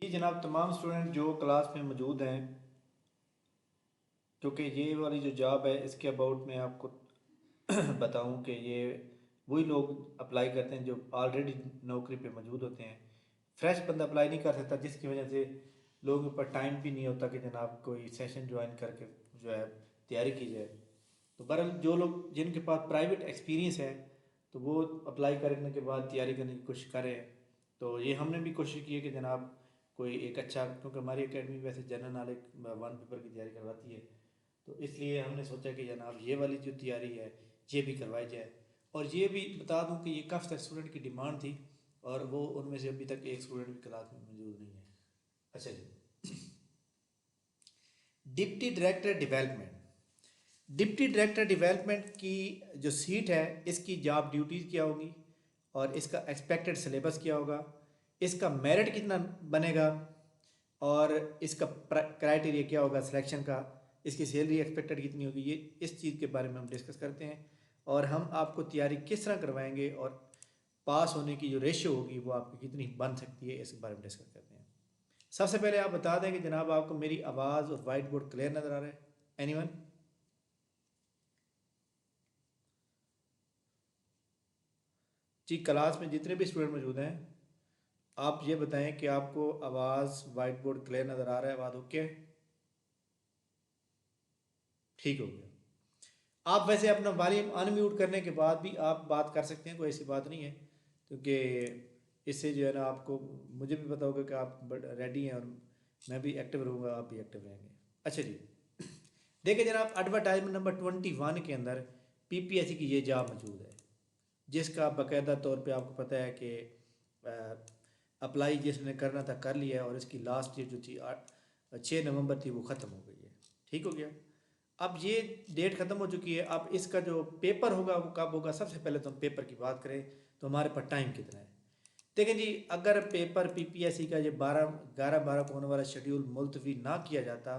जी जनाब, तमाम स्टूडेंट जो क्लास में मौजूद हैं, क्योंकि ये वाली जो जॉब है इसके अबाउट मैं आपको बताऊं कि ये वही लोग अप्लाई करते हैं जो ऑलरेडी नौकरी पे मौजूद होते हैं। फ्रेश बंदा अप्लाई नहीं कर सकता, जिसकी वजह से लोगों के ऊपर टाइम भी नहीं होता कि जनाब कोई सेशन ज्वाइन करके जो है तैयारी की जाए। तो बहरहाल जो लोग जिनके पास प्राइवेट एक्सपीरियंस है तो वो अप्लाई करने के बाद तैयारी करने की कोशिश करें। तो ये हमने भी कोशिश की है कि जनाब कोई एक अच्छा, क्योंकि हमारी एकेडमी वैसे जनरल नॉलेज वन पेपर की तैयारी करवाती है, तो इसलिए हमने सोचा कि जनाब ये वाली जो तैयारी है ये भी करवाई जाए। और ये भी बता दूं कि ये काफ़ी सारे स्टूडेंट की डिमांड थी और वो उनमें से अभी तक एक स्टूडेंट भी क्लास में मौजूद नहीं है। अच्छा जी, deputy director development. Deputy director development की जो सीट है इसकी जॉब ड्यूटीज़ क्या होगी और इसका एक्सपेक्टेड सिलेबस क्या होगा, इसका मेरिट कितना बनेगा और इसका क्राइटेरिया क्या होगा सिलेक्शन का, इसकी सैलरी एक्सपेक्टेड कितनी होगी, ये इस चीज़ के बारे में हम डिस्कस करते हैं। और हम आपको तैयारी किस तरह करवाएंगे और पास होने की जो रेशियो होगी वो आपकी कितनी बन सकती है, इसके बारे में डिस्कस करते हैं। सबसे पहले आप बता दें कि जनाब आपको मेरी आवाज़ और वाइट बोर्ड क्लियर नज़र आ रहा है? एनीवन? जी, क्लास में जितने भी स्टूडेंट मौजूद हैं आप ये बताएं कि आपको आवाज़ वाइट बोर्ड क्लियर नज़र आ रहा है? आवाज़ ओके है? ठीक हो गया। आप वैसे अपना वॉल्यूम अनम्यूट करने के बाद भी आप बात कर सकते हैं, कोई ऐसी बात नहीं है, क्योंकि इससे जो है ना आपको, मुझे भी पता होगा कि आप रेडी हैं और मैं भी एक्टिव रहूँगा, आप भी एक्टिव रहेंगे। अच्छा जी, देखिए जनाब, एडवर्टाइजमेंट नंबर 21 के अंदर पीपीएससी की ये जॉब मौजूद है, जिसका बाकायदा तौर पे आपको पता है कि अप्लाई जिसने करना था कर लिया है और इसकी लास्ट डेट जो थी 6 नवंबर थी, वो ख़त्म हो गई है। ठीक हो गया। अब ये डेट ख़त्म हो चुकी है, अब इसका जो पेपर होगा वो कब होगा? सबसे पहले तो हम पेपर की बात करें तो हमारे पास टाइम कितना है। देखें जी, अगर पेपर पीपीएससी का ये 11 12 को होने वाला शेड्यूल मुलतवी ना किया जाता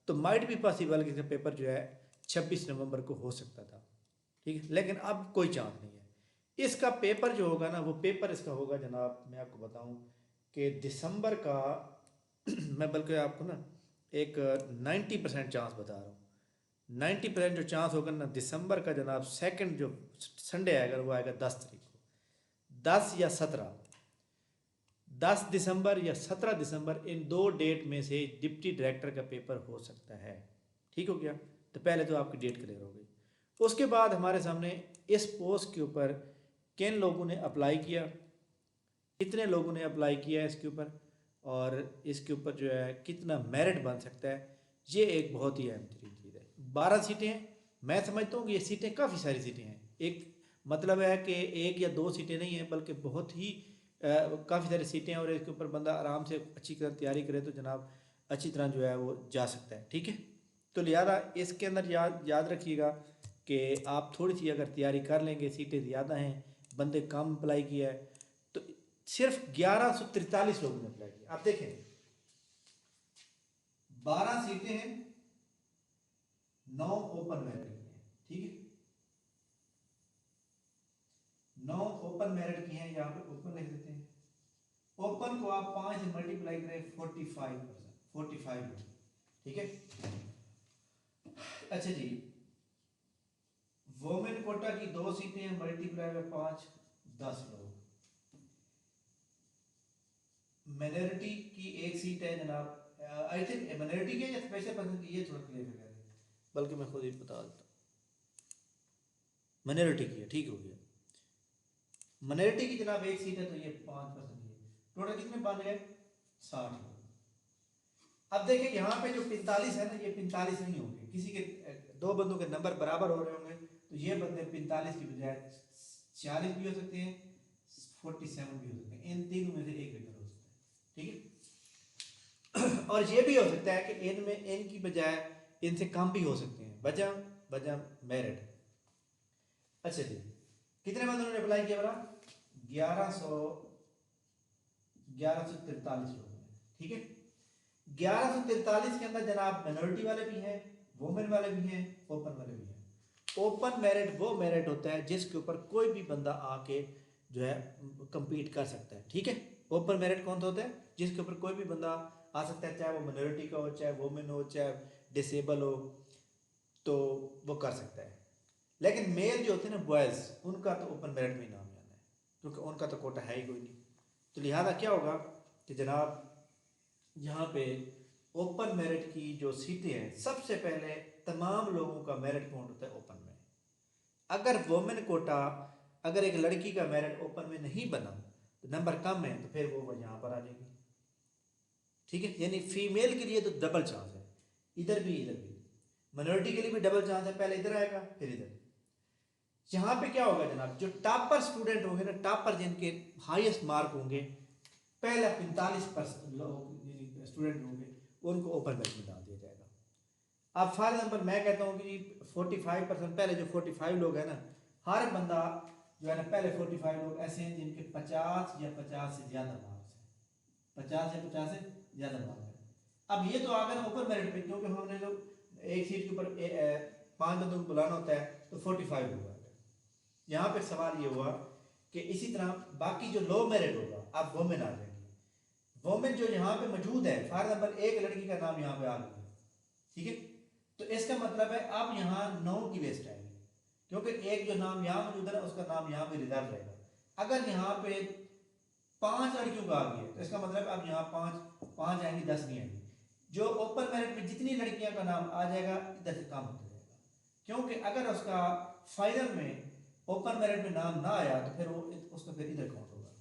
तो माइट भी पॉसिबल कि इसका पेपर जो है 26 नवंबर को हो सकता था। ठीक है, लेकिन अब कोई चांस नहीं है। इसका पेपर जो होगा ना, वो पेपर इसका होगा जनाब, मैं आपको बताऊं कि दिसंबर का मैं बल्कि आपको ना एक 90% चांस बता रहा हूँ। 90% जो चांस होगा ना, दिसंबर का जनाब सेकंड जो संडे आएगा वो आएगा 10 तारीख को। 10 या 17, 10 दिसंबर या 17 दिसंबर, इन दो डेट में से डिप्टी डायरेक्टर का पेपर हो सकता है। ठीक हो गया। तो पहले तो आपकी डेट क्लियर हो गई। उसके बाद हमारे सामने इस पोस्ट के ऊपर किन लोगों ने अप्लाई किया, कितने लोगों ने अप्लाई किया है इसके ऊपर, और इसके ऊपर जो है कितना मेरिट बन सकता है, ये एक बहुत ही अहम तरीन चीज़ है। 12 सीटें हैं। मैं समझता हूँ कि ये सीटें काफ़ी सारी सीटें हैं। एक मतलब है कि एक या दो सीटें नहीं हैं, बल्कि बहुत ही काफ़ी सारी सीटें हैं और इसके ऊपर बंदा आराम से अच्छी तरह तैयारी करे तो जनाब अच्छी तरह जो है वो जा सकता है। ठीक है। तो लिहाजा इसके अंदर याद याद रखिएगा कि आप थोड़ी सी अगर तैयारी कर लेंगे, सीटें ज़्यादा हैं, बंदे कम अप्लाई किया है, तो सिर्फ 1143 लोगों ने अप्लाई किया। आप देखें, 12 सीटें हैं, 9 ओपन मेरिट की हैं। ठीक है, 9 ओपन मेरिट की हैं, यहाँ पे ओपन लिख देते हैं। ओपन को आप 5 से मल्टीप्लाई करें, 45%, 45। ठीक है। अच्छा जी, वोमेन कोटा की 2 सीटें हैं, मल्टीप्लाई बाय 5, 10 लोग। माइनॉरिटी की एक सीट है जनाब, आई थिंक माइनॉरिटी की या स्पेशल पर्सन की, ये थोड़ा क्लियर कर दें, बल्कि मैं खुद ही बता देता हूँ। माइनॉरिटी की है। ठीक हो गया। माइनॉरिटी की जनाब एक सीट है, तो ये 5% की है। टोटल कितने बन गए? 60 लोग। अब देखिए यहाँ पे जो 45 है ना, ये 45 नहीं होंगे, किसी के दो बंदों के नंबर बराबर हो रहे होंगे, तो ये बंदे 45 की बजाय 46 भी हो सकते हैं, 47 भी हो सकते हैं। इन तीनों में से एक विकल्प हो सकता है। ठीक है। और ये भी हो सकता है कि इनमें इनकी बजाय इनसे कम भी हो सकते हैं। वजह वजह मेरिट। अच्छा जी, कितने बंदों ने अप्लाई किया बड़ा? 1143 लोगों ने। ठीक है। 1143 के अंदर जनाब माइनॉरिटी वाले भी हैं, वुमेन वाले भी हैं, ओपन वाले भी हैं। ओपन मेरिट वो मेरिट होता है जिसके ऊपर कोई भी बंदा आके जो है compete कर सकता है। ठीक है। ओपन मेरिट कौन सा होता है? जिसके ऊपर कोई भी बंदा आ सकता है, चाहे वो माइनॉरिटी का हो, चाहे वुमेन हो, चाहे डिसेबल हो, तो वो कर सकता है। लेकिन मेल जो होते हैं ना बॉयज़, उनका तो ओपन मेरिट में ही नाम आना है, क्योंकि उनका तो कोटा है ही कोई नहीं। तो लिहाजा क्या होगा कि जनाब यहाँ पे ओपन मेरिट की जो सीटें हैं, सबसे पहले तमाम लोगों का मेरिट काउंट होता है ओपन में। अगर वुमेन कोटा, अगर एक लड़की का मेरिट ओपन में नहीं बना तो नंबर कम है, तो फिर वो यहाँ पर आ जाएगी। ठीक है, यानी फीमेल के लिए तो डबल चांस है, इधर भी इधर भी। माइनॉरिटी के लिए भी डबल चांस है, पहले इधर आएगा फिर इधर। यहाँ पे क्या होगा जनाब, जो टॉपर स्टूडेंट होंगे ना, टॉपर जिनके हाईएस्ट मार्क होंगे, पहले 45% लोग स्टूडेंट होंगे, उनको ओपन बैच में डाल दिया जाएगा। अब फॉर एग्जाम्पल मैं कहता हूँ कि 45%, पहले जो 45 लोग हैं ना, हर बंदा जो है ना, पहले 45 लोग ऐसे हैं जिनके 50 या 50 से ज़्यादा मार्क्स हैं, 50 या 50 से ज़्यादा मार्क्स हैं। अब ये तो आ गया ना ओपन मेरिट पे, क्योंकि हमने जो एक सीट के ऊपर 5 बंदों को बुलाना होता है, तो 45 लोग आ गए। यहाँ पे सवाल ये हुआ कि इसी तरह बाकी जो लो मेरिट होगा, अब वोमेन आ जाएंगी। वोमेन जो यहाँ पे मौजूद है, फॉर एग्जाम्पल एक लड़की का नाम यहाँ पे आ गया, ठीक है, तो इसका मतलब है अब यहाँ 9 की लिस्ट आएगी, क्योंकि एक जो नाम यहाँ मौजूद है ना, उसका नाम यहाँ पे रिजर्व रहेगा। अगर यहाँ पे 5 लड़कियों का आ गया, तो इसका मतलब अब यहाँ 5 आएंगी, 10 नहीं आएंगी। जो ओपन मेरिट में जितनी लड़कियां का नाम आ जाएगा, इधर से कम होता जाएगा, क्योंकि अगर उसका फाइनल में ओपन मेरिट में नाम ना आया, तो फिर वो उसका फिर इधर काउंट होगा।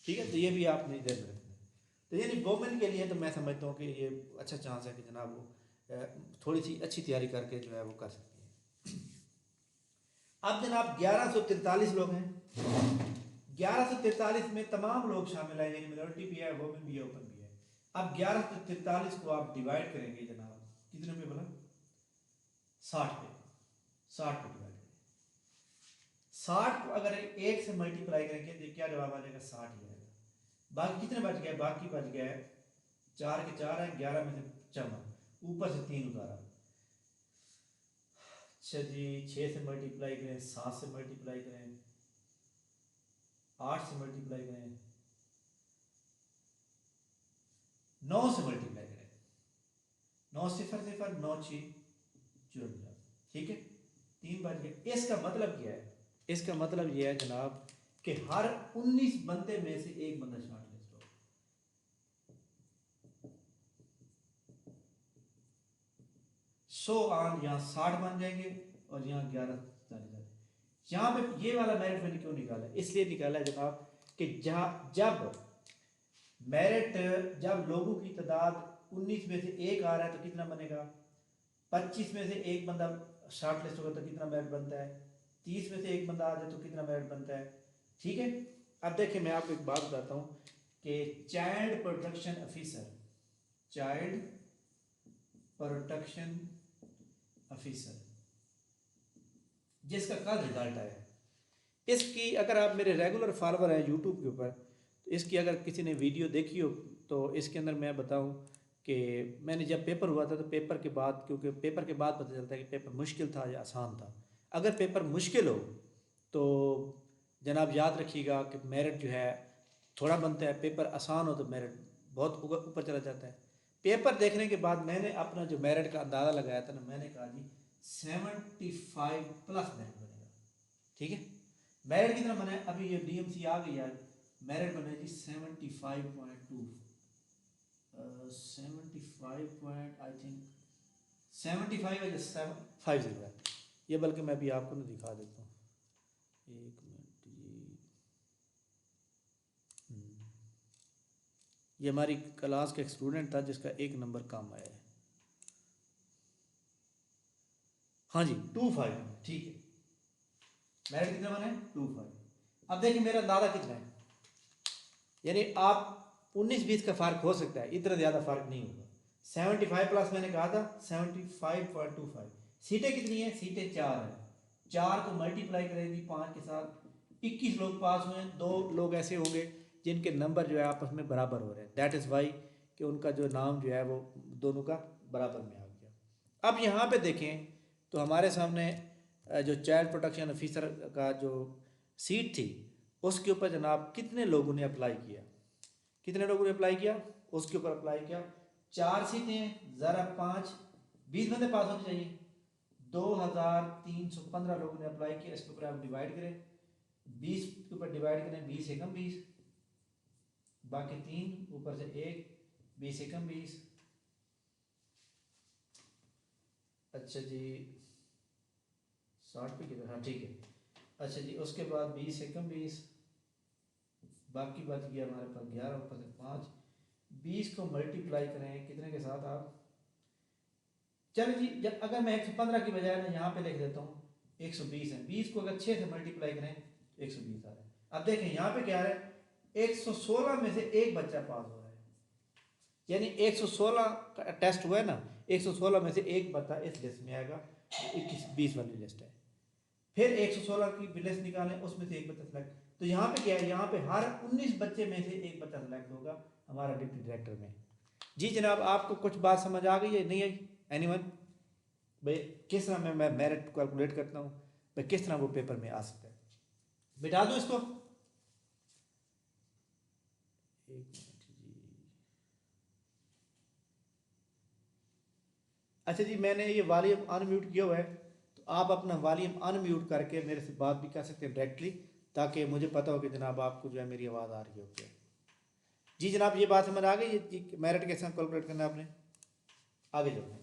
ठीक है, तो ये भी आपने इधर में रखना है। तो यानी वोमेन के लिए तो मैं समझता हूँ कि ये अच्छा चांस है कि जनाब वो थोड़ी सी अच्छी तैयारी करके जो है वो कर सकती है। अब जनाब 1143 लोग हैं, 1143 में तमाम लोग शामिल हैं, यानी माइनॉरिटी भी है, वोमेन भी है, ओपन भी है। अब 1143 को आप डिवाइड करेंगे जनाब, कितने पे बोला? 60 पे, 60 पे डिवाइड करेंगे। 60 को अगर एक से मल्टीप्लाई करेंगे तो क्या जवाब आ जाएगा? 60 ही आएगा। बाकी कितने बच गए? बाकी बच गया है 4 के 4 है, 11 में से 4, ऊपर से 3 उतारा। अच्छा जी, 6 से मल्टीप्लाई करें, 7 से मल्टीप्लाई करें, 8 से मल्टीप्लाई करें, 9 से मल्टीप्लाई करें, 9 0 0 9 6 54। ठीक है, 3 बच गए। इसका मतलब क्या है? इसका मतलब यह है जनाब कि हर 19 बंदे में से एक बंदा शॉर्ट लिस्ट हो। 100 आन यहाँ 60 बन जाएंगे और यहाँ 11 चले जाते। यहाँ पे ये वाला मेरिट मैंने क्यों निकाला? इसलिए निकाला है जनाब कि जब मेरिट, जब लोगों की तादाद 19 में से एक आ रहा है तो कितना बनेगा? 25 में से एक बंदा शॉर्ट लिस्ट होगा तो कितना मेरिट बनता है? 30 में से एक बंदा आ जाए तो कितना मेरिट बनता है? ठीक है, अब देखिए मैं आपको एक बात बताता हूँ कि child protection officer, child protection officer जिसका कल रिजल्ट आया, इसकी अगर आप मेरे रेगुलर फॉलोअर हैं यूट्यूब के ऊपर, तो इसकी अगर किसी ने वीडियो देखी हो तो इसके अंदर मैं बताऊं कि मैंने जब पेपर हुआ था तो पेपर के बाद, क्योंकि पेपर के बाद पता चलता है कि पेपर मुश्किल था या आसान था। अगर पेपर मुश्किल हो तो जनाब याद रखिएगा कि मेरिट जो है थोड़ा बनता है, पेपर आसान हो तो मेरिट बहुत ऊपर चला जाता है। पेपर देखने के बाद मैंने अपना जो मेरिट का अंदाज़ा लगाया था ना, मैंने कहा जी 75 प्लस मेरिट बनेगा। ठीक है, मेरिट कितना बना है? अभी ये डीएमसी आ गई यार, मेरिट बने जी 75.2, 75 आई थिंक 75 है, 750 है ये, बल्कि मैं भी आपको ना दिखा देता हूँ, एक मिनट जी। ये हमारी क्लास का एक स्टूडेंट था जिसका एक नंबर कम आया है। हाँ जी 25, ठीक है, मेरिट कितना बना है? 25। अब देखिए मेरा अंदाजा कितना है, यानी आप 19-20 का फ़र्क हो सकता है, इतना ज़्यादा फ़र्क नहीं होगा। 75 प्लस मैंने कहा था 75.25। सीटें कितनी हैं? सीटें 4 हैं, 4 को मल्टीप्लाई करेंगी 5 के साथ, 21 लोग पास हुए हैं। 2 लोग ऐसे होंगे जिनके नंबर जो है आपस में बराबर हो रहे हैं, दैट इज़ वाई कि उनका जो नाम जो है वो दोनों का बराबर में आ गया। अब यहाँ पे देखें तो हमारे सामने जो चाइल्ड प्रोटेक्शन ऑफिसर का जो सीट थी उसके ऊपर जनाब कितने लोगों ने अप्लाई किया? कितने लोगों ने अप्लाई किया, उसके ऊपर अप्लाई किया। 4 सीटें हैं, ज़रा 5 20 बंदे पास होने चाहिए। 2315 लोगों ने अप्लाई किया। इसके ऊपर आप डिवाइड करें, 20 के ऊपर डिवाइड करें, 20 एकम 20, बाकी 3 ऊपर से 1, 20 एकम 20। अच्छा जी 60 पे कितना, हाँ ठीक है। अच्छा जी उसके बाद 20 एकम 20, बाकी बच गया हमारे पास 11 ऊपर से 5। 20 को मल्टीप्लाई करें कितने के साथ आप, चलो जी जब अगर मैं 115 की बजाय ना यहाँ पे लिख देता हूँ 120 है, 20 को अगर 6 से मल्टीप्लाई करें 120 आ रहा है। अब देखें यहाँ पे क्या है, 116 में से एक बच्चा पास हो रहा है, यानी 116 का टेस्ट हुआ है ना, 116 में से एक बच्चा इस लिस्ट में आएगा, 21-20 वाली लिस्ट है। फिर 116 की लिस्ट निकालें, उसमें से एक बच्चा सेलेक्ट, तो यहाँ पे क्या है, यहाँ पे हर 19 बच्चे में से एक बच्चा सेलेक्ट होगा हमारा डिप्टी डायरेक्टर में। जी जनाब आपको कुछ बात समझ आ गई है, नहीं आई एनीवन? भाई किस तरह मैं मेरिट कैलकुलेट करता हूँ, भाई किस तरह वो पेपर में आ सकता है, बिठा दूँ इसको। एक मिनट जी। अच्छा जी मैंने ये वॉल्यूम अनम्यूट किया हुआ है, तो आप अपना वॉल्यूम अनम्यूट करके मेरे से बात भी कर सकते हैं डायरेक्टली, ताकि मुझे पता हो कि जनाब आपको जो है मेरी आवाज़ आ रही है। ओके जी जनाब ये बात समझ आ गई, ये मेरिट कैसे कैलकुलेट करना है आपने, आगे चलते हैं।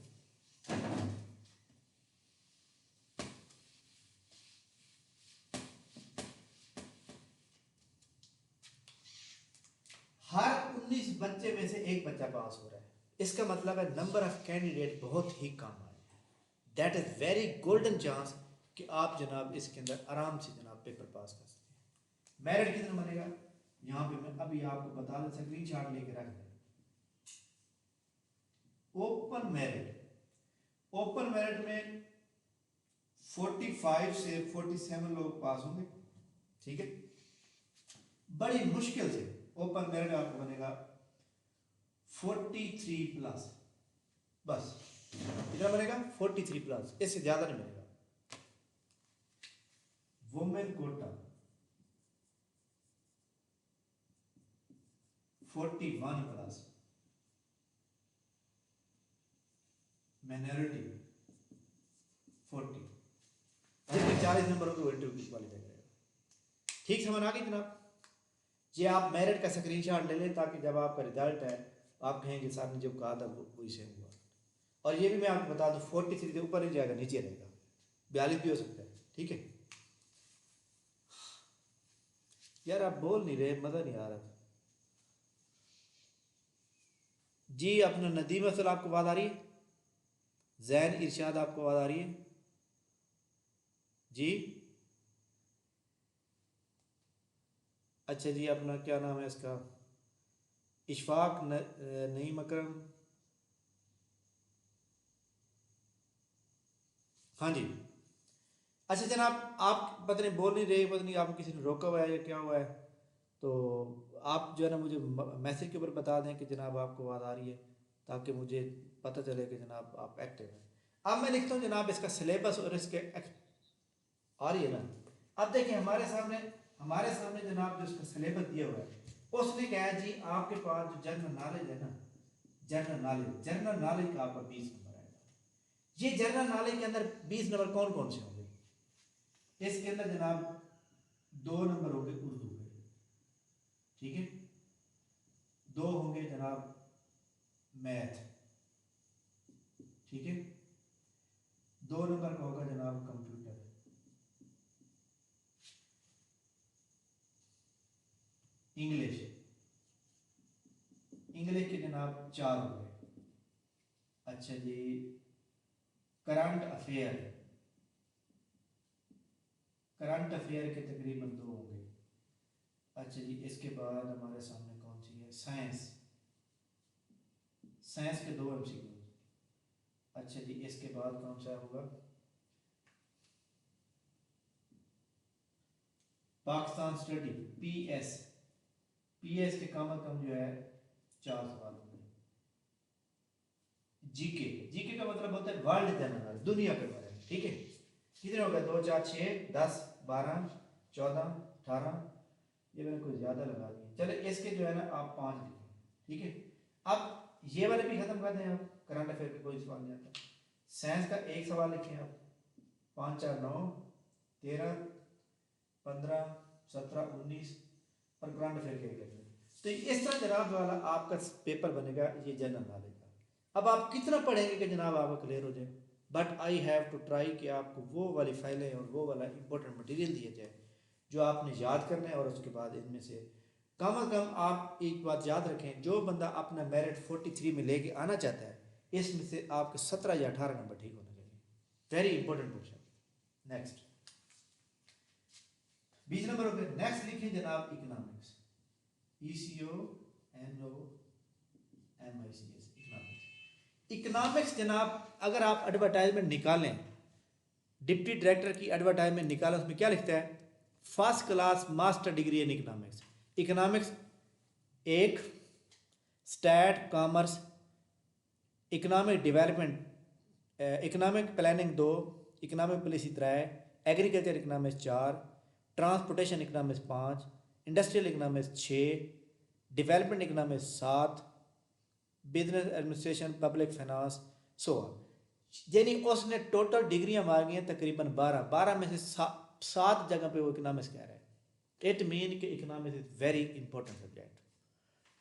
हर 19 बच्चे में से एक बच्चा पास हो रहा है, इसका मतलब है नंबर ऑफ कैंडिडेट बहुत ही कम आए हैं। That is very golden chance कि आप जनाब इसके अंदर आराम से जनाब पेपर पास कर सकते हैं। मेरिट कितना बनेगा, यहाँ पे मैं अभी आपको बता दें, स्क्रीन शॉट लेके रख दें। ओपन मेरिट में 45 से 47 लोग पास होंगे, ठीक है। बड़ी मुश्किल से ओपन मेरिट आपको बनेगा 43 प्लस, बस कितना बनेगा 43 प्लस, इससे ज्यादा नहीं बनेगा। वुमेन कोटा 41 प्लस, माइनॉरिटी 40, जिसके 40 नंबर होंगे वो इंटरव्यू क्वालिफाई करेगा। ठीक समझ आ गई जनाब? ये आप मेरिट का स्क्रीनशॉट ले लें ताकि जब आपका रिजल्ट है आप कहेंगे सर ने जो कहा था वो इसे हुआ। और ये भी मैं आपको बता दूं 43 से ऊपर नहीं जाएगा, नीचे रहेगा, 42 भी हो सकता है, ठीक है। यार आप बोल नहीं रहे, मज़ा नहीं आ रहा। जी अपना नदीम असल आपको आवाज़ आ रही है, जैन इरशाद आपको आवाज़ आ रही है जी? अच्छा जी अपना क्या नाम है इसका, इशफाक नईम अकरम, हाँ जी। अच्छा जनाब आप पता नहीं बोल नहीं रहे, पता नहीं आपको किसी ने रोका हुआ है या क्या हुआ है, तो आप जो है ना मुझे मैसेज के ऊपर बता दें कि जनाब आपको आवाज़ आ रही है, ताकि मुझे पता चले कि जनाब आप एक्टिव हैं। अब मैं लिखता हूँ जनाब इसका सिलेबस और इसके आ रही है ना। अब देखिए हमारे सामने जनाब जो इसका सिलेबस दिया हुआ है उसने क्या है जी, आपके पास जो जनरल नॉलेज है ना, जनरल नॉलेज का आपका 20 नंबर आएगा। ये जनरल नॉलेज के अंदर 20 नंबर कौन कौन से होंगे, इसके अंदर जनाब 2 नंबर होंगे उर्दू के, ठीक है, 2 होंगे जनाब मैथ, ठीक है, 2 नंबर का होगा जनाब कंप्यूटर, इंग्लिश के जनाब 4 हो गए। अच्छा जी करंट अफेयर के तकरीबन 2 होंगे। अच्छा जी इसके बाद हमारे सामने कौन सी है, साइंस के 2 MCQ। अच्छा जी इसके बाद कौन सा होगा, पाकिस्तान स्टडी पीएस के कम अज कम जो है 4 सवाल होंगे। जीके का मतलब होता है वर्ल्ड जनरल, दुनिया के बारे में, ठीक है। कितने हो गए, 2 4 6 10 12 14 18 ये मैंने कुछ ज़्यादा लगा दिए। चले इसके जो है ना आप 5 लिखें, ठीक है। अब ये वाले भी ख़त्म कर दें आप, करंट अफेयर का कोई सवाल नहीं आता। साइंस का एक सवाल लिखें आप, 5 4 9 13 15 17 19 और करंट अफेयर के लिखें। तो इस तरह जनाब वाला आपका पेपर बनेगा ये जनरल नॉलेज का। अब आप कितना पढ़ेंगे कि जनाब आपका क्लियर हो जाए, but I have to try कि आपको वो वाली फाइलें और वो वाला इंपॉर्टेंट मटेरियल दिया जाए जो आपने याद करना है। और उसके बाद इनमें से कम से कम आप एक बात याद रखें, जो बंदा अपना मेरिट 43 में लेके आना चाहता है, इसमें से आपके 17 या 18 नंबर ठीक होने चाहिए। Very important question. Next 20 number हो गया। नेक्स्ट लिखिए जनाब इकोनॉमिक्स, ECONOMICS इकोनॉमिक्स। इकोनॉमिक्स जनाब अगर आप एडवर्टाइजमेंट निकालें, डिप्टी डायरेक्टर की एडवर्टाइजमेंट निकालें, उसमें क्या लिखता है, first class master degree in economics. Economics 1, stat commerce, economic development, economic planning 2, economic policy 3, agriculture economics 4, transportation economics 5, industrial economics 6, development economics 7, business administration, public finance, so यानी उसने total डिग्रियां मांगी हैं तकरीबन 12 में से 7 जगह पे वो इकोनॉमिक्स कह रहा है। इट मीन कि economics is very important subject.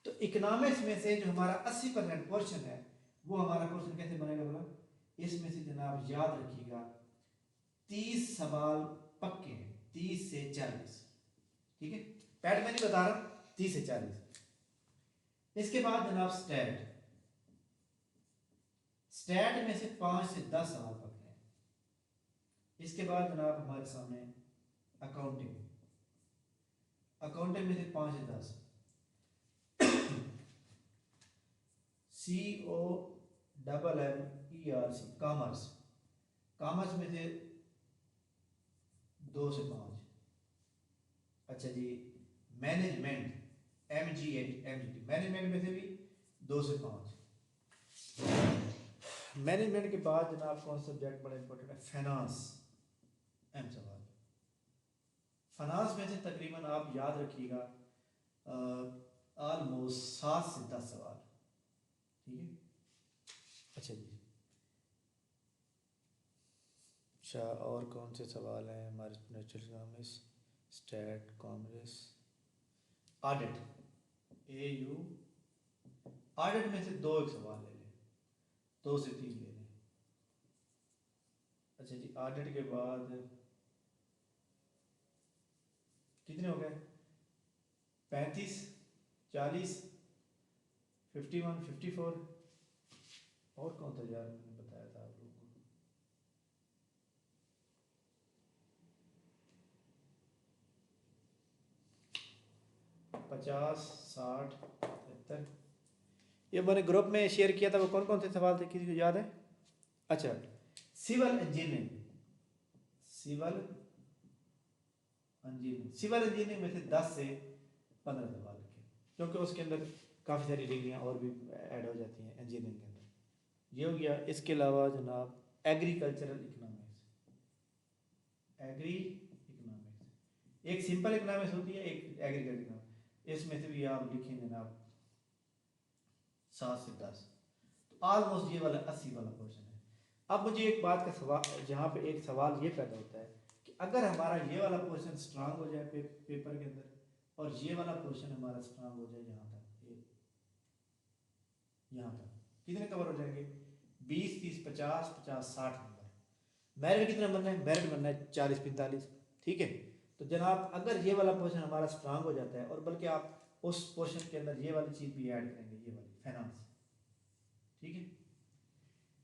तो इकोनॉमिक्स में से जो हमारा 80% पोर्शन है वो हमारा क्वेश्चन कैसे बनेगा बोला, इसमें से जनाब याद रखिएगा 30 सवाल पक्के हैं, 30 से 40, ठीक है। पैड में नहीं बता रहा, 30 से 40। इसके बाद जनाब स्टैट में से 5 से 10 सवाल पक्के हैं। इसके बाद जनाब हमारे सामने अकाउंटिंग में से 5 से 10, COMMERC कॉमर्स में से 2 से 5। अच्छा जी, मैनेजमेंट MGT मैनेजमेंट में से भी 2 से 5। मैनेजमेंट के बाद जनाब कौन सा सब्जेक्ट बड़ा इंपॉर्टेंट है, फाइनेंस, M सवाल। फाइनेंस में से तकरीबन आप याद रखिएगा ऑलमोस्ट 7 से 10 सवाल, ठीक है। अच्छा जी, अच्छा और कौन से सवाल हैं हमारे natural economics, stat, commerce, audit, AU audit में से 2 एक सवाल ले लें, 2 से 3 ले लें। अच्छा जी, ऑडिट के बाद कितने हो गए, 35, 40, 51, 54 और कौन था यार, मैंने बताया था आप लोगों को, 50, 60, 70। ये मैंने ग्रुप में शेयर किया था, वो कौन कौन से सवाल थे, किसी को याद है? अच्छा, सिविल इंजीनियरिंग में से 10 से 15 सवाल लिखे, क्योंकि उसके अंदर काफ़ी सारी डिग्रियां और भी ऐड हो जाती हैं इंजीनियरिंग के अंदर। ये हो गया। इसके अलावा जनाब एग्रीकल्चरल इकोनॉमिक्स, एक सिंपल इकोनॉमिक्स होती है, एक एग्रीकल्चर इकोनॉमिक्स, इसमें से भी आप लिखें जनाब 7 से 10। तो ऑलमोस्ट ये वाला 80 वाला क्वेश्चन है। अब मुझे एक बात का सवाल, जहाँ पे एक सवाल ये पैदा होता है कि अगर हमारा ये वाला क्वेश्चन स्ट्रांग हो जाए पेपर के अंदर, और ये वाला क्वेश्चन हमारा स्ट्रांग हो जाए यहाँ तक, कितने कवर हो जाएंगे, 20, 30, 50, 60 नंबर। मेरिट कितना बनना है, मेरिट बनना है 40, 45, ठीक है। तो जनाब अगर ये वाला क्वेश्चन हमारा स्ट्रांग हो जाता है, और बल्कि आप उस क्वेश्चन के अंदर ये वाली चीज़ भी ऐड करेंगे, ये वाली फाइनेंस, ठीक है।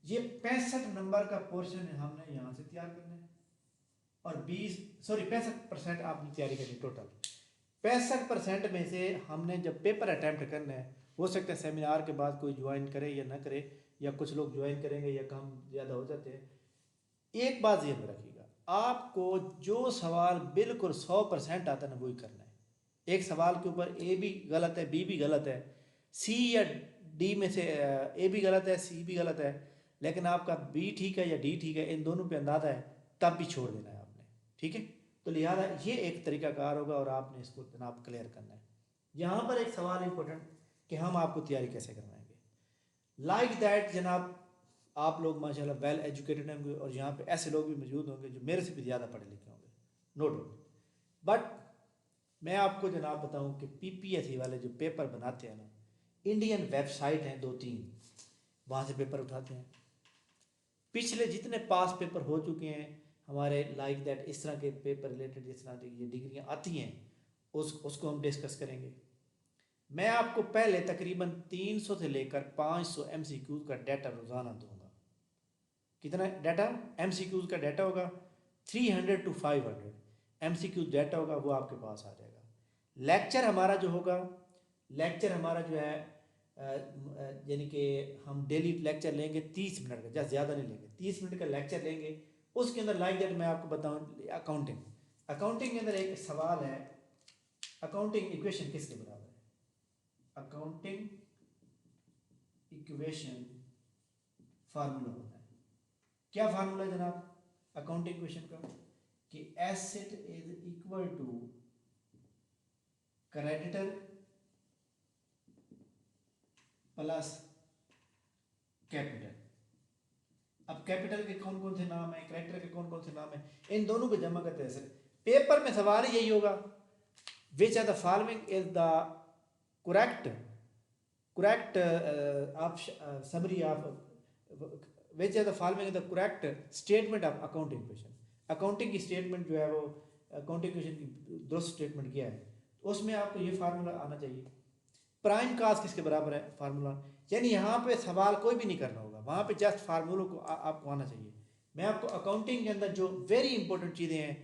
ये 65 नंबर का पोर्शन हमने यहाँ से तैयार करना है, और 65% आपने तैयारी करनी टोटल। 65% में से हमने जब पेपर अटैम्प्ट करना है, हो सकता है सेमिनार के बाद कोई ज्वाइन करे या ना करे, या कुछ लोग ज्वाइन करेंगे या कम ज़्यादा हो जाते हैं। एक बात ध्यान में रखिएगा, आपको जो सवाल बिल्कुल 100% आता है ना, वही करना है। एक सवाल के ऊपर A भी गलत है, B भी गलत है, C या D में से A भी गलत है, C भी गलत है, लेकिन आपका B ठीक है या D ठीक है, इन दोनों पे अंदाजा है, तब भी छोड़ देना है आपने, ठीक है। तो लिहाजा ये एक तरीकाकार होगा और आपने इसको जनाब क्लियर करना है। यहाँ पर एक सवाल इम्पोर्टेंट कि हम आपको तैयारी कैसे करवाएंगे। लाइक दैट जनाब आप लोग माशाल्लाह वेल एजुकेटेड होंगे और यहाँ पे ऐसे लोग भी मौजूद होंगे जो मेरे से भी ज़्यादा पढ़े लिखे होंगे, नो डाउट। बट मैं आपको जनाब बताऊं कि PPSC वाले जो पेपर बनाते हैं ना, इंडियन वेबसाइट हैं 2-3, वहाँ से पेपर उठाते हैं। पिछले जितने पास पेपर हो चुके हैं हमारे लाइक दैट इस तरह के पेपर रिलेटेड जिस तरह की ये डिग्रियाँ आती हैं उसको हम डिस्कस करेंगे। मैं आपको पहले तकरीबन 300 से लेकर 500 MCQs का डाटा रोज़ाना दूंगा। कितना डाटा MCQs का डाटा होगा? 300 to 500 MCQ डाटा होगा, वो आपके पास आ जाएगा। लेक्चर हमारा जो होगा, लेक्चर हमारा जो है यानी कि हम डेली लेक्चर लेंगे 30 मिनट का, ज़्यादा नहीं लेंगे, 30 मिनट का लेक्चर लेंगे। उसके अंदर लाइक दैट मैं आपको बताऊं अकाउंटिंग के अंदर एक सवाल है, अकाउंटिंग इक्वेशन किसके बराबर है? अकाउंटिंग इक्वेशन फार्मूला होता है। क्या फार्मूला है जनाब अकाउंटिंग इक्वेशन का? कि asset is equal to creditor plus capital. अब कैपिटल के कौन कौन से नाम है, क्रेडिटर के कौन कौन से नाम है, इन दोनों को जमा करते हैं सर। पेपर में सवाल यही होगा, which are the following is the correct summary of which are the following is the correct statement of accounting equation. Accounting की स्टेटमेंट जो है वो अकाउंटिंग इक्वेशन की दुरुस्त स्टेटमेंट किया है, उसमें आपको ये फार्मूला आना चाहिए। प्राइम कास्ट किसके बराबर है फार्मूला, यानी यहाँ पे सवाल कोई भी नहीं करना होगा, वहाँ पे जस्ट फार्मूलों को आपको आना चाहिए। मैं आपको अकाउंटिंग के अंदर जो वेरी इंपॉर्टेंट चीज़ें हैं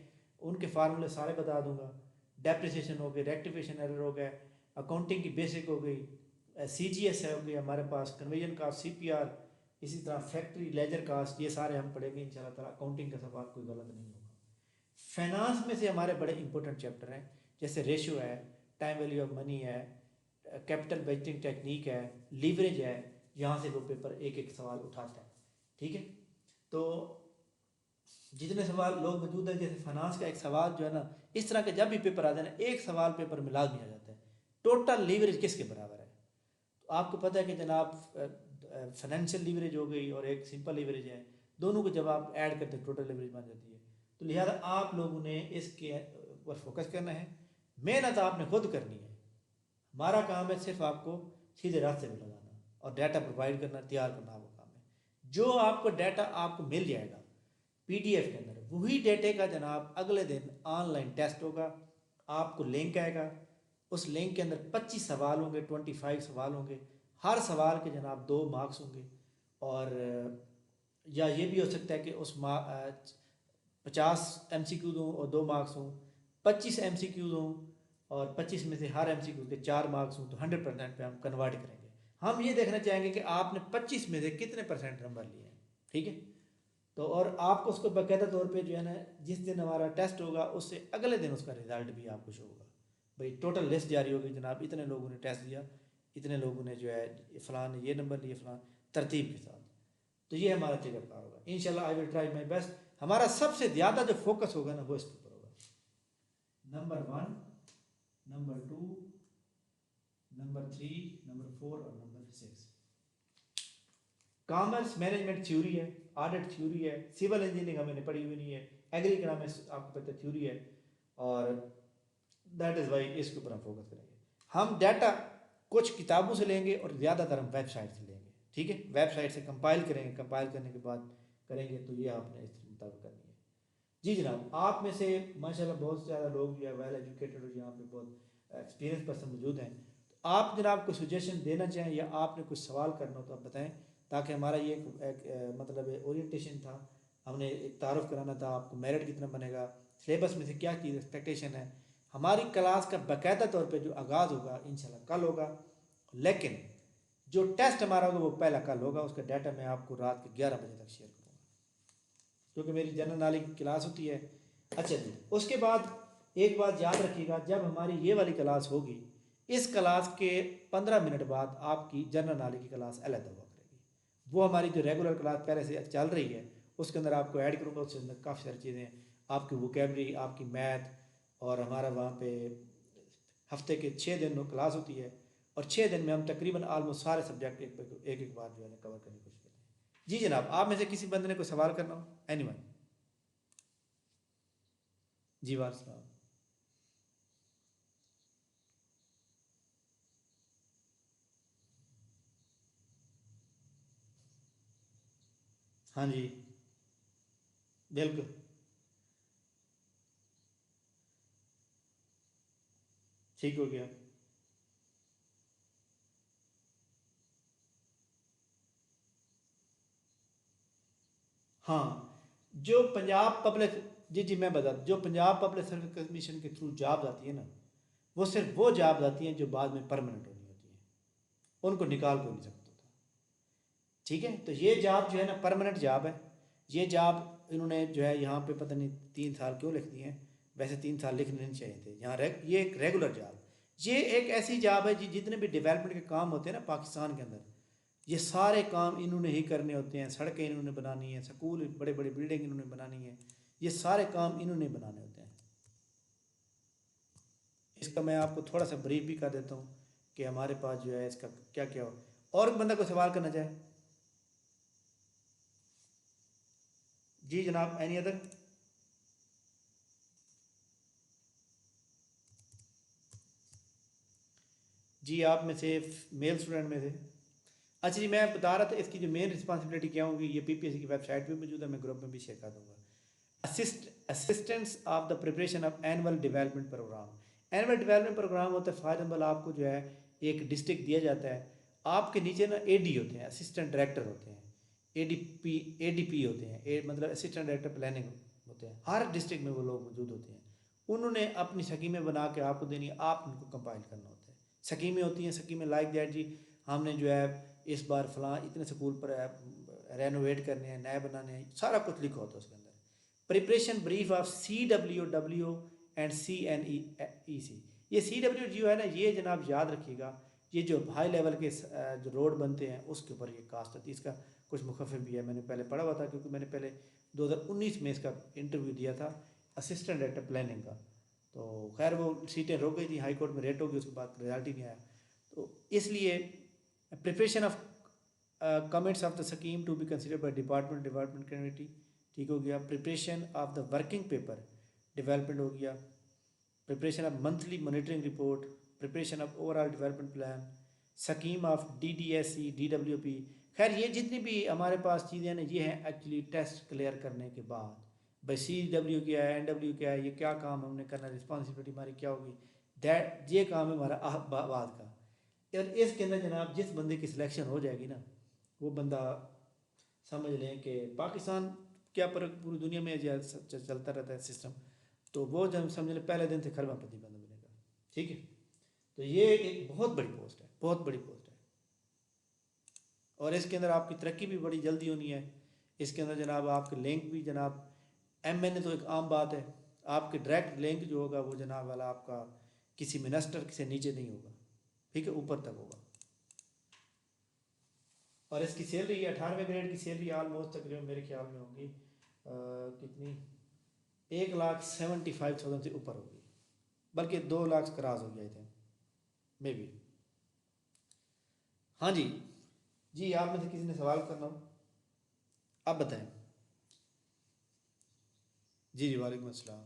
उनके फार्मूले सारे बता दूंगा। डेप्रिसिएशन हो गई, रेक्टिफिकेशन एरर हो गया, अकाउंटिंग की बेसिक हो गई, CGS है हो गई हमारे पास, कन्वर्जन कास्ट, CPR, इसी तरह फैक्ट्री लेजर कास्ट, ये सारे हम पढ़ेंगे इंशाल्लाह ताला। अकाउंटिंग का सवाल कोई गलत नहीं होगा। फाइनेंस में से हमारे बड़े इंपॉर्टेंट चैप्टर हैं, जैसे रेशियो है, टाइम वैल्यू ऑफ मनी है, कैपिटल बजटिंग टेक्निक है, लीवरेज है, यहाँ से वो पेपर एक एक सवाल उठाता है। ठीक है, तो जितने सवाल लोग मौजूद हैं, जैसे फाइनेंस का एक सवाल जो है ना, इस तरह के जब भी पेपर आते हैं ना, एक सवाल पेपर में लाजमी आ जाता है, टोटल लीवरेज किसके बराबर है। तो आपको पता है कि जनाब फाइनेंशियल लीवरेज हो गई और एक सिंपल लीवरेज है, दोनों को जब आप ऐड करते हैं टोटल लीवरेज बन जाती है। तो लिहाजा आप लोगों ने इसके ऊपर फोकस करना है, मेहनत आपने खुद करनी है। हमारा काम है सिर्फ आपको सीधे रास्ते में लगाना और डाटा प्रोवाइड करना, तैयार करना आपका काम है। जो आपको डाटा आपको मिल जाएगा PDF के अंदर, वही डाटे का जनाब अगले दिन ऑनलाइन टेस्ट होगा, आपको लिंक आएगा, उस लिंक के अंदर 25 सवाल होंगे, 25 सवाल होंगे, हर सवाल के जनाब 2 मार्क्स होंगे। और या ये भी हो सकता है कि उस 50 MCQ हों और 2 मार्क्स हों, 25 MCQ हों और 25 में से हर MCQ के 4 मार्क्स हों, तो 100% पे हम कन्वर्ट करेंगे। हम ये देखना चाहेंगे कि आपने 25 में से कितने % नंबर लिए हैं। ठीक है, तो और आपको उसको बाकायदा तौर पे जो है ना, जिस दिन हमारा टेस्ट होगा उससे अगले दिन उसका रिजल्ट भी आपको शो होगा। भाई टोटल लिस्ट जारी होगी जनाब, इतने लोगों ने टेस्ट दिया, इतने लोगों ने जो है फ़लाँ ने ये नंबर लिए, फ़लाँ तरतीब के साथ। तो ये हमारा तरीक़ाकार होगा इंशाल्लाह। I will try my best. हमारा सबसे ज़्यादा जो फोकस होगा ना वो इस पर होगा, नंबर 1, नंबर 2, नंबर 3, नंबर 4 और नंबर 6। कॉमर्स मैनेजमेंट थ्योरी है, ऑडिट थ्योरी है, सिविल इंजीनियरिंग हमें पढ़ी हुई नहीं है, एग्री इकोनॉमिक्स आपको पता थ्योरी है, और दैट इज़ वाई इसके ऊपर हम फोकस करेंगे। हम डाटा कुछ किताबों से लेंगे और ज़्यादातर हम वेबसाइट से लेंगे। ठीक है, वेबसाइट से कंपाइल करेंगे, कंपाइल करने के बाद करेंगे, तो ये आपने इस मुताबिक करनी है। जी जनाब, आप में से माशाल्लाह बहुत ज़्यादा लोग जो है वेल एजुकेटेड और यहाँ पे बहुत एक्सपीरियंस पर्सन मौजूद हैं। तो आप जनाब कोई सजेशन देना चाहें या आपने कुछ सवाल करना हो तो आप बताएं, ताकि हमारा ये एक मतलब ओरिएंटेशन था, हमने एक तारुफ कराना था आपको, मेरिट कितना बनेगा, सिलेबस में से क्या चीज़ एक्सपेक्टेशन है। हमारी क्लास का बाकायदा तौर पे जो आगाज़ होगा इंशाल्लाह कल होगा, लेकिन जो टेस्ट हमारा होगा वो पहला कल होगा। उसका डाटा मैं आपको रात के 11 बजे तक शेयर करूँगा, क्योंकि मेरी जनरल नॉलेज की क्लास होती है। अच्छा जी, उसके बाद एक बात याद रखिएगा, जब हमारी ये वाली क्लास होगी, इस क्लास के 15 मिनट बाद आपकी जनरल नॉलेज की क्लास अलग हुआ करेगी। वो हमारी जो रेगुलर क्लास पहले से चल रही है उसके अंदर आपको ऐड करूँगा, उसके अंदर काफ़ी सारी चीज़ें आपकी वोकेबलरी, आपकी मैथ, और हमारा वहाँ पे हफ्ते के 6 दिन क्लास होती है, और 6 दिन में हम तकरीबन आलमोस्ट सारे सब्जेक्ट एक बार जो है कवर करने की कोशिश करते हैं। जी जनाब, आप में से किसी बंदे ने कोई सवाल करना हो? एनीवन? जी वार साहब। हाँ जी, बिल्कुल ठीक हो गया। हाँ, जो पंजाब पब्लिक, जी मैं बता, जो पंजाब पब्लिक सर्विस कमीशन के थ्रू जॉब आती है ना, वो सिर्फ वो जॉब आती हैं जो बाद में परमानेंट होनी होती हैं, उनको निकाल कोई नहीं सकता था। ठीक है, तो ये जॉब जो है ना परमानेंट जॉब है। ये जॉब इन्होंने जो है यहाँ पे पता नहीं 3 साल क्यों लिख दिए हैं, वैसे 3 साल लिखने नहीं चाहिए थे यहाँ। ये एक रेगुलर जॉब, ये एक ऐसी जॉब है जी, जितने भी डेवलपमेंट के काम होते हैं ना पाकिस्तान के अंदर, ये सारे काम इन्होंने ही करने होते हैं। सड़कें इन्होंने बनानी है, स्कूल बड़े बड़े बिल्डिंग इन्होंने बनानी है, ये सारे काम इन्होंने बनाने होते हैं। इसका मैं आपको थोड़ा सा ब्रीफ भी कर देता हूँ कि हमारे पास जो है इसका क्या क्या हो। और बंदा को सवाल करना चाहे? जी जनाब, एनी अदर? जी आप में से मेल स्टूडेंट में थे? अच्छा जी, मैं बता रहा था इसकी जो मेन रिस्पॉन्सिबिलिटी क्या होगी, ये पीपीएससी की वेबसाइट पे मौजूद है, मैं ग्रुप में भी शेयर कर दूंगा। Assistance of the preparation of annual development program. Annual development program होता है, फॉर एग्जाम्पल आपको जो है एक डिस्ट्रिक्ट दिया जाता है, आपके नीचे ना एडी होते हैं, असिस्टेंट डायरेक्टर होते हैं, एडीपी होते हैं, मतलब असिस्टेंट डायरेक्टर प्लानिंग होते हैं, हर डिस्ट्रिक्ट में वो लोग मौजूद होते हैं। उन्होंने अपनी स्कीमें बना के आपको देनी है, आप उनको कंपाइल करना होता है। स्कीमें होती हैं, स्कीमें लाइक दैट जी, हमने जो है इस बार फलां इतने स्कूल पर रेनोवेट करने हैं, नए बनाने हैं, सारा कुछ लिखा होता है उसके अंदर। Preparation brief of CWW and CNEC। ये CW जो है ना, ये जनाब याद रखिएगा, ये जो हाई लेवल के जो रोड बनते हैं उसके ऊपर ये कास्ट होती है। इसका कुछ मुखफ़िफ भी है, मैंने पहले पढ़ा हुआ था, क्योंकि मैंने पहले 2019 में इसका इंटरव्यू दिया था असिस्टेंट डायरेक्टर प्लानिंग का। तो खैर वो सीटें रुक गई थी, हाई कोर्ट में रेट हो गई, उसके बाद रिजल्ट ही नहीं आया। तो इसलिए preparation of comments of the scheme to be considered by department development committee, ठीक हो गया। Preparation of the working paper development हो गया। Preparation of monthly monitoring report, preparation of overall development plan, scheme of DDSE DWP। खैर ये जितनी भी हमारे पास चीज़ें ना, ये हैं एक्चुअली टेस्ट क्लियर करने के बाद, भाई CW क्या है, NW क्या है, ये क्या काम हमने करना है, रिस्पॉन्सिबिलिटी हमारी क्या होगी, दैट ये काम है हमारा बाद का। और इसके अंदर जनाब जिस बंदे की सिलेक्शन हो जाएगी ना, वो बंदा समझ लें कि पाकिस्तान क्या पर पूरी दुनिया में चलता रहता है सिस्टम, तो वो जब समझ लें पहले दिन से खरबा प्रतिबंध मिलेगा। ठीक है, तो ये एक बहुत बड़ी पोस्ट है, बहुत बड़ी पोस्ट है, और इसके अंदर आपकी तरक्की भी बड़ी जल्दी होनी है। इसके अंदर जनाब आपके लिंक भी जनाब, MNA तो एक आम बात है, आपके डायरेक्ट लिंक जो होगा वो जनाब वाला आपका किसी मिनिस्टर से नीचे नहीं होगा, ठीक है, ऊपर तक होगा। और इसकी सैलरी 18वें ग्रेड की सैलरी ऑलमोस्ट तकरीबन मेरे ख्याल में होगी कितनी, 1,75,000 से ऊपर होगी, बल्कि 2 लाख क्रॉस हो गए थे मे बी। हाँ जी, जी आप में से किसी ने सवाल करना हो आप बताएं? जी जी वालेकुम अस्सलाम।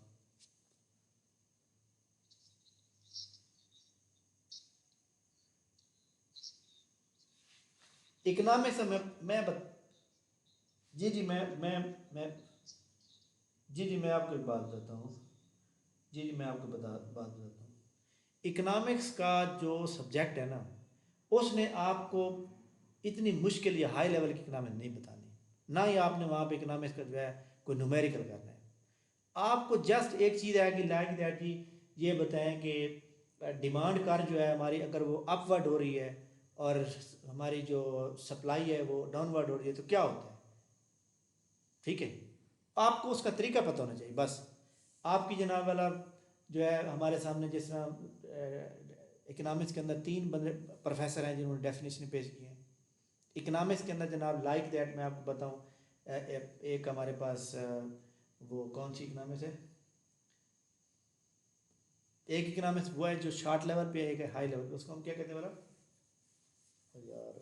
इकनॉमिक्स में जी जी मैं जी जी मैं आपको एक बात बताता हूँ। जी जी मैं आपको बात बताता हूँ। इकनॉमिक्स का जो सब्जेक्ट है ना, उसने आपको इतनी मुश्किल या हाई लेवल की इकनॉमिक्स नहीं बतानी, ना ही आपने वहाँ पे इकनॉमिक्स का जो है कोई न्यूमेरिकल करना है। आपको जस्ट एक चीज़ है कि लाइक दैट जी, ये बताएं कि डिमांड कर जो है हमारी, अगर वो अपवर्ड हो रही है और हमारी जो सप्लाई है वो डाउनवर्ड हो रही है, तो क्या होता है। ठीक है, आपको उसका तरीका पता होना चाहिए बस। आपकी जनाब वाला जो है हमारे सामने, जिस तरह इकनॉमिक्स के अंदर 3 बंदे प्रोफेसर हैं जिन्होंने डेफिनेशन पेश की हैं इकनॉमिक्स के अंदर जनाब, लाइक दैट मैं आपको बताऊं, एक हमारे पास वो कौन सी इकनॉमिक्स है, एक इकनॉमिक्स वो है जो शॉर्ट लेवल पे है, एक है हाई लेवल पे, उसको हम क्या कहते हैं बोला यार,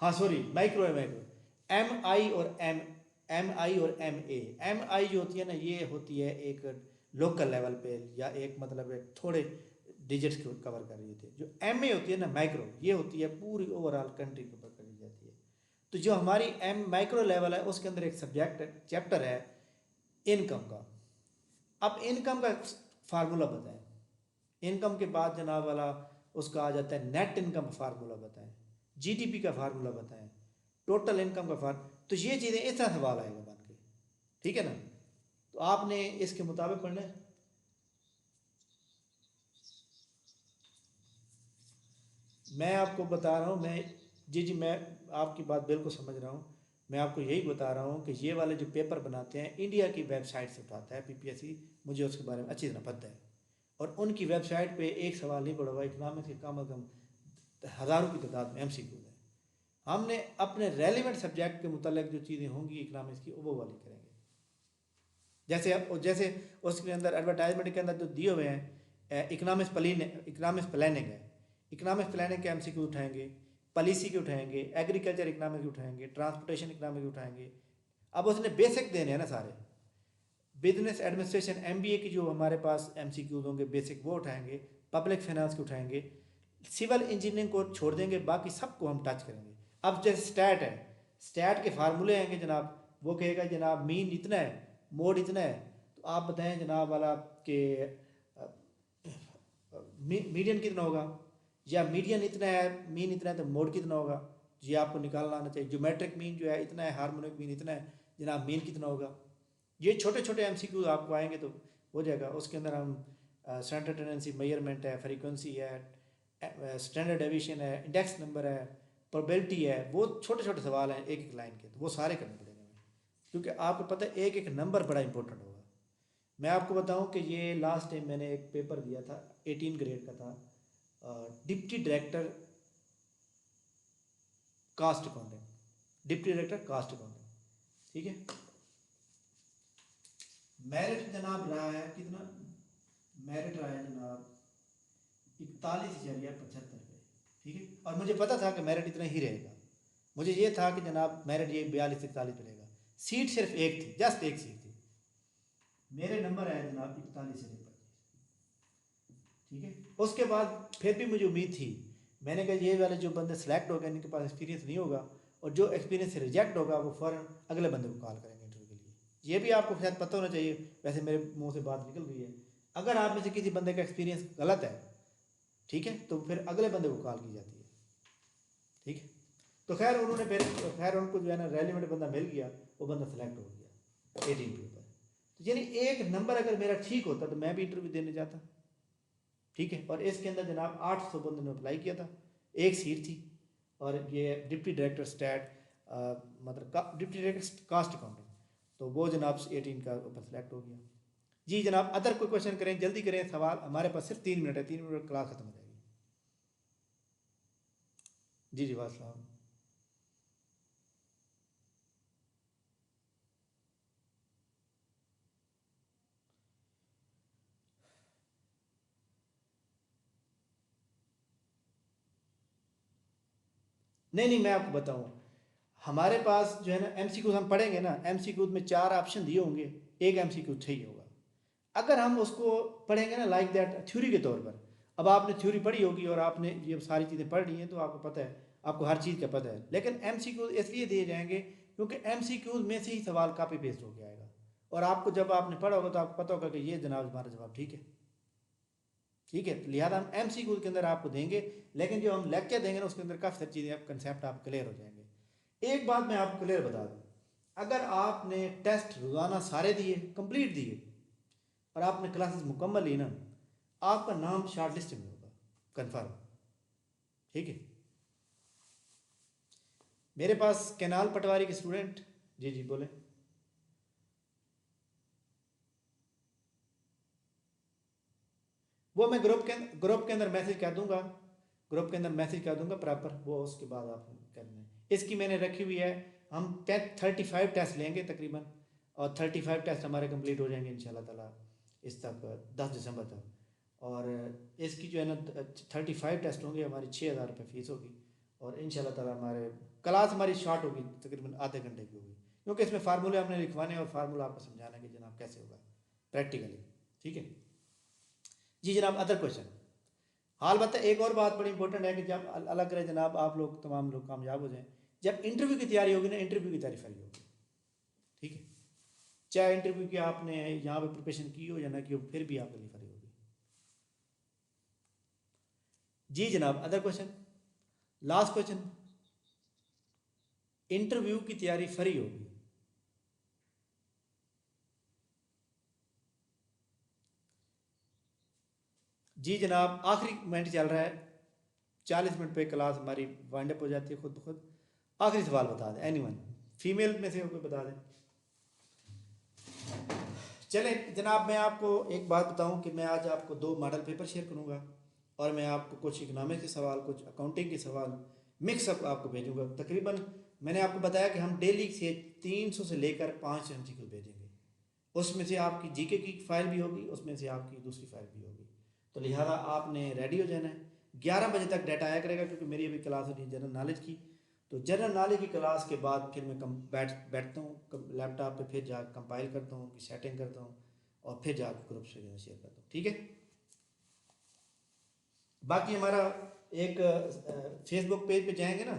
हाँ सॉरी माइक्रो है, माइक्रो, एम आई और एम आई और एम आई जो होती है ना, ये होती है एक लोकल लेवल पे, या एक मतलब एक थोड़े डिजिट्स को कवर कर रही होती है। जो एम ए होती है ना माइक्रो, ये होती है पूरी ओवरऑल कंट्री को कवर करी जाती है। तो जो हमारी एम माइक्रो लेवल है उसके अंदर एक सब्जेक्ट चैप्टर है इनकम का। अब इनकम का फार्मूला बताएं, इनकम के बाद जनाब वाला उसका आ जाता है नेट इनकम का फार्मूला बताएं, जीडीपी का फार्मूला बताएं, टोटल इनकम का फार्मूला। तो ये चीज़ें इस तरह सवाल आएगा बन के, ठीक है ना। तो आपने इसके मुताबिक पढ़ना है। मैं आपको बता रहा हूँ, मैं जी जी मैं आपकी बात बिल्कुल समझ रहा हूँ। मैं आपको यही बता रहा हूँ कि ये वाले जो पेपर बनाते हैं इंडिया की वेबसाइट से उठाता है पीपीएससी, मुझे उसके बारे में अच्छी तरह पता है। और उनकी वेबसाइट पे एक सवाल नहीं पड़ा हुआ, इकनॉमिक्स के कम अज़ कम हज़ारों की तादाद में एमसीक्यू है। हमने अपने रेलिवेंट सब्जेक्ट के मुतालिक जो चीज़ें होंगी इकनॉमिक्स की वो वाली करेंगे। जैसे अब जैसे उसके अंदर एडवर्टाइजमेंट के अंदर जो दिए हुए हैं, इकनॉमिक्स प्लानिंग है, इकनॉमिक्स प्लानिंग के एमसीक्यू उठाएंगे, पॉलिसी के उठाएंगे, एग्रीकल्चर इकनॉमिक्स उठाएंगे, ट्रांसपोर्टेशन इकनॉमिक्स उठाएंगे। अब उसने बेसिक देने हैं ना सारे, बिजनेस एडमिनिस्ट्रेशन एमबीए की जो हमारे पास एमसीक्यूज होंगे बेसिक वो उठाएंगे, पब्लिक फाइनेंस के उठाएंगे, सिविल इंजीनियरिंग को छोड़ देंगे, बाकी सबको हम टच करेंगे। अब जैसे स्टैट है, स्टैट के फार्मूले आएंगे जनाब, वो कहेगा जनाब मीन इतना है, मोड इतना है, तो आप बताएं जनाब वाला कि मीडियन कितना होगा, या मीडियन इतना है, मीन इतना है, तो मोड कितना होगा, ये आपको निकालना आना चाहिए। ज्योमेट्रिक मीन जो है इतना है, हार्मोनिक मीन इतना है, जनाब मीन कितना होगा। ये छोटे छोटे एमसीक्यू आपको आएंगे तो हो जाएगा। उसके अंदर हम सेंटर टेंडेंसी मेजरमेंट है, फ्रीक्वेंसी है, स्टैंडर्ड डेविएशन है, इंडेक्स नंबर है, प्रोबेबिलिटी है, वो छोटे छोटे सवाल हैं एक एक लाइन के, तो वो सारे करने पड़ेंगे हमें, क्योंकि आपको पता है एक एक नंबर बड़ा इंपॉर्टेंट होगा। मैं आपको बताऊं कि ये लास्ट टाइम मैंने एक पेपर दिया था 18 ग्रेड का था, deputy director cast accountant, deputy director cast accountant, ठीक है। मेरिट जनाब रहा है कितना, मेरिट रहा है जनाब 41,75 रुपये, ठीक है। और मुझे पता था कि मेरिट इतना ही रहेगा, मुझे ये था कि जनाब मेरिट ये 42 41 रहेगा। सीट सिर्फ एक थी, जस्ट एक सीट थी, मेरे नंबर आए जनाब 41 से 25, ठीक है। उसके बाद फिर भी मुझे उम्मीद थी, मैंने कहा ये वाले जो बंदे सेलेक्ट हो गए इनके पास एक्सपीरियंस नहीं होगा, और जो एक्सपीरियंस से रिजेक्ट होगा वो फ़ौरन अगले बंदे को कॉल करेंगे इंटरव्यू के लिए। ये भी आपको शायद पता होना चाहिए, वैसे मेरे मुंह से बात निकल गई है। अगर आप में से किसी बंदे का एक्सपीरियंस गलत है, ठीक है, तो फिर अगले बंदे को कॉल की जाती है, ठीक है। तो खैर उन्होंने फिर खैर उनको जो है ना रेलिवेंट बंदा मिल गया, वो बंदा सेलेक्ट हो गया 18 के ऊपर। तो यानी एक नंबर अगर मेरा ठीक होता तो मैं भी इंटरव्यू देने जाता, ठीक है। और इसके अंदर जनाब 800 बंदों ने अप्लाई किया था, एक सीट थी। और ये डिप्टी डायरेक्टर स्टैट मतलब डिप्टी डायरेक्टर कास्ट अकाउंटेंट, तो वो जनाब 18 का ऊपर सेलेक्ट हो गया। जी जनाब, अदर कोई क्वेश्चन करें, जल्दी करें, सवाल हमारे पास सिर्फ 3 मिनट है, 3 मिनट क्लास खत्म हो जाएगी। जी जी वासलाम। नहीं नहीं, मैं आपको बताऊं, हमारे पास जो है ना एमसीक्यूज हम पढ़ेंगे ना, एमसीक्यूज में 4 ऑप्शन दिए होंगे, एक एमसीक्यू सही होगा। अगर हम उसको पढ़ेंगे ना लाइक दैट थ्योरी के तौर पर, अब आपने थ्योरी पढ़ी होगी और आपने ये सारी चीज़ें पढ़ ली हैं तो आपको पता है, आपको हर चीज़ का पता है। लेकिन एमसीक्यूज इसलिए दिए जाएंगे क्योंकि एमसीक्यूज में से ही सवाल कॉपी पेस्ट होके आएगा, और आपको जब आपने पढ़ा होगा तो आपको पता होगा कि ये जनाब हमारा जवाब ठीक है, ठीक है। तो लिहाजा हम एमसीक्यूज के अंदर आपको देंगे, लेकिन जो हम लेक्चर देंगे ना उसके अंदर काफ़ी सारी चीज़ें, आप कंसेप्ट आप क्लियर हो जाएंगे। एक बात मैं आपको क्लियर बता दूँ, अगर आपने टेस्ट रोज़ाना सारे दिए, कंप्लीट दिए, और आपने क्लासेस मुकम्मल ली ना, आपका नाम शॉर्ट लिस्ट में होगा कंफर्म, ठीक है। मेरे पास कैनाल पटवारी के स्टूडेंट, जी जी बोले। वो मैं ग्रुप के अंदर मैसेज कर दूंगा, ग्रुप के अंदर मैसेज कर दूंगा प्रॉपर, वो उसके बाद आप करना है। इसकी मैंने रखी हुई है, हम 35 टेस्ट लेंगे तकरीबन, और 35 टेस्ट हमारे कंप्लीट हो जाएंगे इंशाल्लाह ताला इस तक 10 दिसंबर तक। और इसकी जो है ना 35 टेस्ट होंगे, हमारी 6,000 रुपये फ़ीस होगी, और इंशाल्लाह ताला हमारे क्लास हमारी शॉर्ट होगी, तकरीबन आधे घंटे की होगी, क्योंकि इसमें फार्मूले आपने लिखवाने हैं और फार्मूला आपको समझाना है कि जनाब कैसे होगा प्रैक्टिकली। ठीक है जी जनाब। अदर क्वेश्चन हाल बता, एक और बात बड़ी इंपॉर्टेंट है कि जब अल्लाह करे जनाब आप लोग तमाम लोग कामयाब हो जाएं, जब इंटरव्यू की तैयारी होगी ना, इंटरव्यू की तैयारी फ्री होगी। ठीक है, चाहे इंटरव्यू की आपने यहाँ पे प्रिपरेशन की हो या ना की हो, फिर भी आपके लिए फ्री होगी। जी जनाब। Other question, last question, interview की तैयारी फ्री होगी। जी जनाब, आखिरी मिनट चल रहा है, 40 मिनट पे क्लास हमारी वाइंड अप हो जाती है खुद ब खुद। आखिरी सवाल बता दें, एनीवन, फीमेल में से कोई बता दें। चले जनाब, मैं आपको एक बात बताऊं कि मैं आज आपको 2 मॉडल पेपर शेयर करूंगा, और मैं आपको कुछ इकोनॉमिक्स के सवाल, कुछ अकाउंटिंग के सवाल मिक्सअप आपको भेजूंगा। तकरीबन मैंने आपको बताया कि हम डेली से 300 से लेकर 500 MCQ भेजेंगे, उसमें से आपकी जीके की फाइल भी होगी, उसमें से आपकी दूसरी फाइल भी होगी। तो लिहाजा आपने रेडी हो जाना है। 11 बजे तक डाटा आया करेगा, क्योंकि मेरी अभी क्लास हो रही है जनरल नॉलेज की। तो जनरल नॉलेज की क्लास के बाद फिर मैं बैठता हूँ लैपटॉप पे, फिर जा कंपाइल करता हूँ, उनकी सेटिंग करता हूँ, और फिर जाकर ग्रुप से शेयर करता हूँ। ठीक है, बाकी हमारा एक फेसबुक पेज पे जाएंगे ना,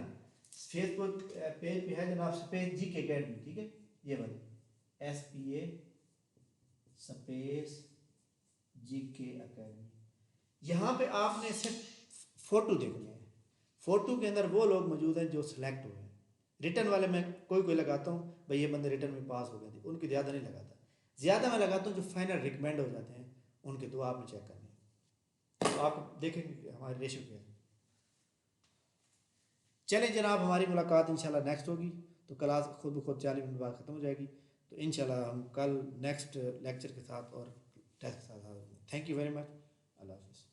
फेसबुक पेज पे है जनाब स्पेस जी के अकेडमी। ठीक है, ये वाली SPA स्पेस GK अकेडमी, यहाँ पे आपने सिर्फ फ़ोटो देखने हैं। फ़ोटो के अंदर वो लोग मौजूद हैं जो सिलेक्ट हुए हैं। रिटर्न वाले मैं कोई कोई लगाता हूँ, भाई ये बंदे रिटर्न में पास हो गए थे, उनकी ज़्यादा नहीं लगाता। ज़्यादा मैं लगाता हूँ जो फाइनल रिकमेंड हो जाते हैं उनके, तो आपने चेक करने हैं। तो आप देखेंगे कि हमारे रेशो क्या है। चलें जनाब, हमारी मुलाकात इंशाल्लाह नेक्स्ट होगी, तो क्लास खुद ब खुद 40 मिनट बाद ख़त्म हो जाएगी। तो इंशाल्लाह हम कल नेक्स्ट लेक्चर के साथ और टेस्ट के साथ। Thank you very much. अल्लाह हाफ़िज़।